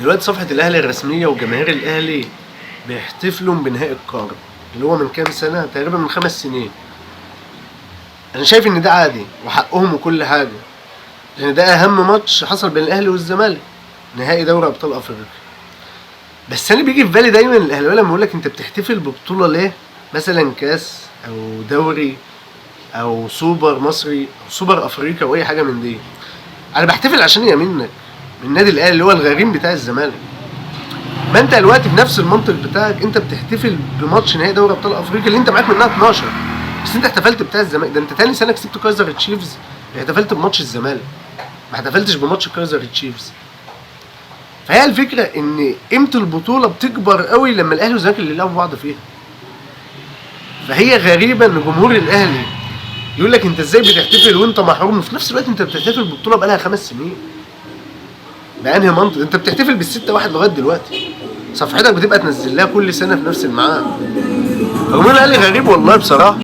دلوقتي صفحة الأهلي الرسمية وجماهير الأهلي بيحتفلوا بنهائي القرن اللي هو من كام سنة، تقريبا من 5 سنين. أنا شايف إن ده عادي وحقهم وكل حاجة، لأن ده أهم ماتش حصل بين الأهلي والزمالك، نهائي دوري أبطال أفريقيا. بس أنا بيجي في بالي دايما الأهلاوية لما يقولك أنت بتحتفل ببطولة ليه؟ مثلا كاس أو دوري أو سوبر مصري أو سوبر أفريقيا أو أي حاجة من دي. أنا بحتفل عشان يمينك من النادي الأهلي اللي هو الغريم بتاع الزمالك. ما انت دلوقتي بنفس المنطق بتاعك انت بتحتفل بماتش نهائي دوري ابطال افريقيا اللي انت معاك منها 12، بس انت احتفلت بتاع الزمالك. ده انت تاني سنه كسبت كايزر تشيفز احتفلت بماتش الزمالك، ما احتفلتش بماتش كايزر تشيفز. فهي الفكره ان قيمه البطوله بتكبر قوي لما الاهلي والزمالك اللي لعبوا بعض فيها. فهي غريبه ان جمهور الاهلي يقول لك انت ازاي بتحتفل وانت محروم، وفي نفس الوقت انت بتحتفل ببطوله بقالها 5 سنين. بأنهي منطق؟ انت بتحتفل بال6-1 لغايه دلوقتي، صفحتك بتبقى تنزل لها كل سنه في نفس الميعاد. رغم ان الاهلي غريب والله بصراحه.